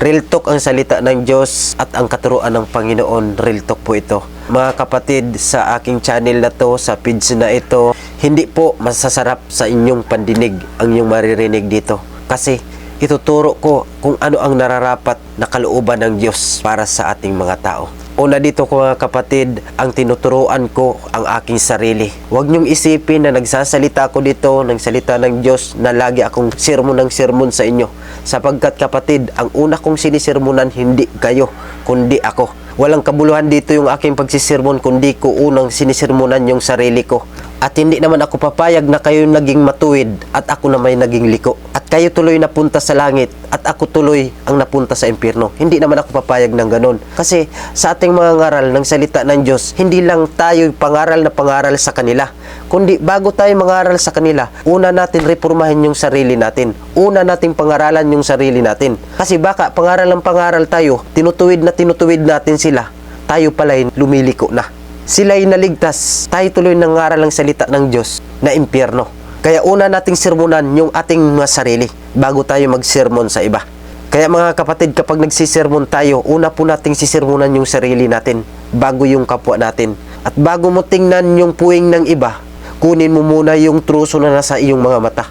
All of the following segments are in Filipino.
Real talk ang salita ng Diyos at ang katuruan ng Panginoon. Real talk po ito. Mga kapatid, sa aking channel na to, sa page na ito, hindi po masasarap sa inyong pandinig ang inyong maririnig dito. Kasi ituturo ko kung ano ang nararapat na kalooban ng Diyos para sa ating mga tao. Una dito ko mga kapatid, ang tinuturuan ko ang aking sarili. Huwag niyong isipin na nagsasalita ko dito ng salita ng Diyos na lagi akong sermon ng sermon sa inyo. Sapagkat kapatid, ang una kong sinisermonan hindi kayo, kundi ako. Walang kabuluhan dito yung aking pagsisermon kundi ko unang sinisermonan yung sarili ko. At hindi naman ako papayag na kayo naging matuwid at ako na may naging liko. At kayo tuloy napunta sa langit at ako tuloy ang napunta sa impyerno. Hindi naman ako papayag ng ganon. Kasi sa ating mga ngaral ng salita ng Diyos, hindi lang tayo pangaral na pangaral sa kanila. Kundi bago tayo mangaral sa kanila, una natin reformahin yung sarili natin. Una nating pangaralan yung sarili natin. Kasi baka pangaral ng pangaral tayo, tinutuwid natin sila, tayo pala'y lumiliko na. Sila'y naligtas, tayo tuloy nangaral ng salita ng Diyos na impyerno. Kaya una nating sermonan yung ating mga sarili bago tayo magsermon sa iba. Kaya mga kapatid, kapag nagsisermon tayo, una po nating sisermonan yung sarili natin bago yung kapwa natin. At bago mo tingnan yung puwing ng iba, kunin mo muna yung truso na nasa iyong mga mata.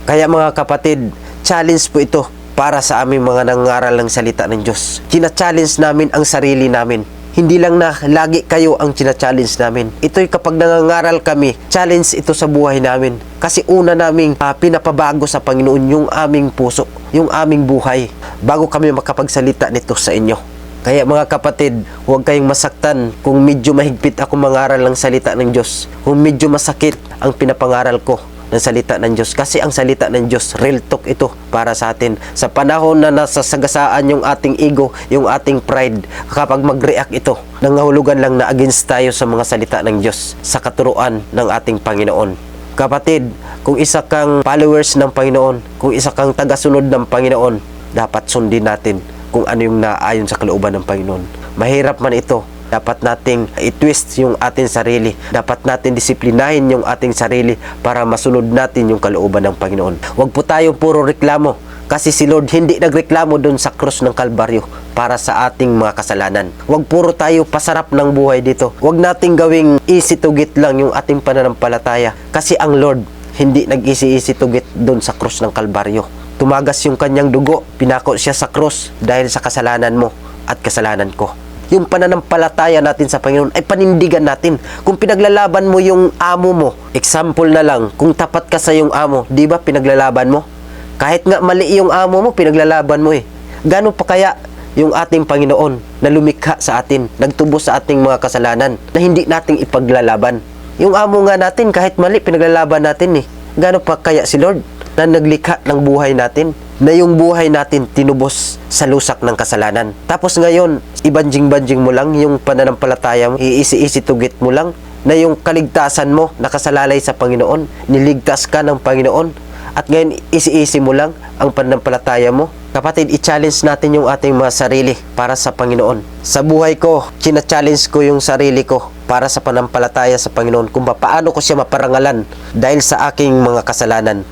Kaya mga kapatid, challenge po ito para sa aming mga nangaral ng salita ng Diyos. Kina-challenge namin ang sarili namin. Hindi lang na lagi kayo ang china-challenge namin. Ito'y kapag nangangaral kami, challenge ito sa buhay namin. Kasi una naming pinapabago sa Panginoon yung aming puso, yung aming buhay, bago kami makapagsalita nito sa inyo. Kaya mga kapatid, huwag kayong masaktan kung medyo mahigpit ako mangaral ng salita ng Diyos. Kung medyo masakit ang pinapangaral ko ng salita ng Diyos. Kasi ang salita ng Diyos, real talk ito para sa atin. Sa panahon na nasasagasaan yung ating ego, yung ating pride, kapag mag-react ito, nangahulugan lang na against tayo sa mga salita ng Diyos, sa katuruan ng ating Panginoon. Kapatid, kung isa kang followers ng Panginoon, kung isa kang tagasunod ng Panginoon, dapat sundin natin kung ano yung naayon sa kalooban ng Panginoon. Mahirap man ito, dapat nating i-twist yung ating sarili. Dapat natin disiplinahin yung ating sarili para masunod natin yung kalooban ng Panginoon. Huwag po tayo puro reklamo. Kasi si Lord hindi nagreklamo doon sa krus ng Kalbaryo para sa ating mga kasalanan. Huwag puro tayo pasarap ng buhay dito. Huwag nating gawing easy to get lang yung ating pananampalataya. Kasi ang Lord hindi nag-easy to get doon sa krus ng Kalbaryo. Tumagas yung kanyang dugo, pinako siya sa krus dahil sa kasalanan mo at kasalanan ko. Yung pananampalataya natin sa Panginoon ay panindigan natin. Kung pinaglalaban mo yung amo mo, example na lang, kung tapat ka sa yung amo, di ba pinaglalaban mo? Kahit nga mali yung amo mo, pinaglalaban mo eh. Gano'n pa kaya yung ating Panginoon na lumikha sa atin, nagtubos sa ating mga kasalanan na hindi nating ipaglalaban? Yung amo nga natin, kahit mali, pinaglalaban natin eh. Gano'n pa kaya si Lord na naglikha ng buhay natin, na yung buhay natin tinubos sa lusak ng kasalanan. Tapos ngayon, ibanjing-banjing mo lang yung pananampalataya mo, iisi-isi tugit mo lang, na yung kaligtasan mo nakasalalay sa Panginoon, niligtas ka ng Panginoon, at ngayon isi-isi mo lang ang pananampalataya mo. Kapatid, i-challenge natin yung ating mga sarili para sa Panginoon. Sa buhay ko, china-challenge ko yung sarili ko para sa pananampalataya sa Panginoon, kung paano ko siya maparangalan dahil sa aking mga kasalanan.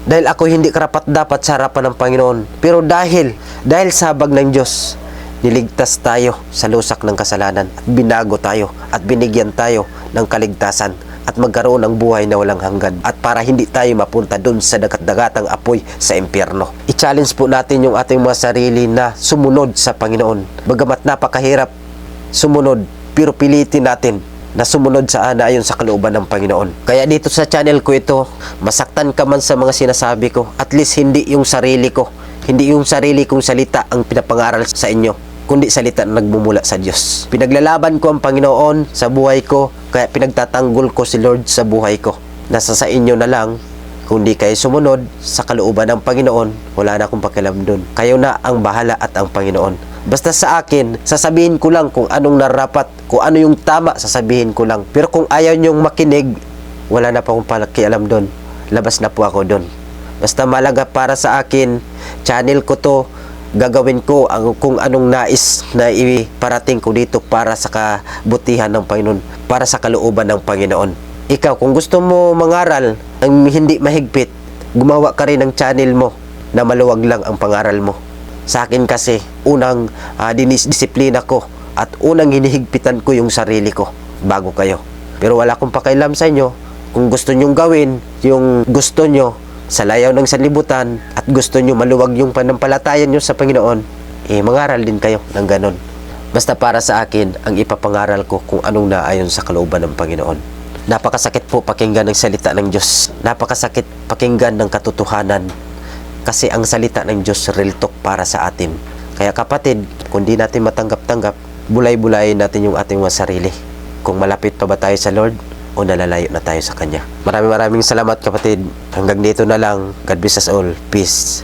Dahil ako hindi karapat-dapat sa harapan ng Panginoon. Pero dahil sa habag ng Diyos, niligtas tayo sa lusak ng kasalanan at binago tayo at binigyan tayo ng kaligtasan at magkaroon ng buhay na walang hanggan at para hindi tayo mapunta dun sa dagat-dagatang apoy sa impyerno. I-challenge po natin yung ating mga sarili na sumunod sa Panginoon. Bagamat napakahirap sumunod, pero pilitin natin na sumunod sa ayon sa kalooban ng Panginoon. Kaya dito sa channel ko ito, masaktan ka man sa mga sinasabi ko, at least hindi yung sarili ko, hindi yung sarili kong salita ang pinapangaral sa inyo, kundi salita na nagmumula sa Diyos. Pinaglalaban ko ang Panginoon sa buhay ko, kaya pinagtatanggol ko si Lord sa buhay ko. Nasa sa inyo na lang, kung di kayo sumunod sa kalooban ng Panginoon, wala na akong pakialam dun. Kayo na ang bahala at ang Panginoon. Basta sa akin, sasabihin ko lang kung anong narapat, kung ano yung tama, sasabihin ko lang. Pero kung ayaw nyong makinig, wala na pa akong pakialam doon. Labas na po ako doon. Basta malaga para sa akin, channel ko to, gagawin ko kung anong nais na iparating ko dito para sa kabutihan ng Panginoon, para sa kalooban ng Panginoon. Ikaw, kung gusto mo mangaral ng hindi mahigpit, gumawa ka rin ng channel mo na maluwag lang ang pangaral mo. Sa akin kasi, unang dinisdisiplina ko at unang hinihigpitan ko yung sarili ko bago kayo. Pero wala akong pakialam sa inyo. Kung gusto nyong gawin yung gusto nyo sa layaw ng sanlibutan at gusto nyo maluwag yung panampalatayan nyo sa Panginoon, mangaral din kayo ng ganon. Basta para sa akin, ang ipapangaral ko kung anong naayon sa kalooban ng Panginoon. Napakasakit po pakinggan ng salita ng Diyos. Napakasakit pakinggan ng katotohanan. Kasi ang salita ng Diyos real talk para sa atin. Kaya kapatid, kung di natin matanggap-tanggap, bulay-bulayin natin yung ating mga sarili. Kung malapit pa ba tayo sa Lord o nalalayo na tayo sa Kanya. Maraming salamat kapatid. Hanggang dito na lang. God bless us all. Peace.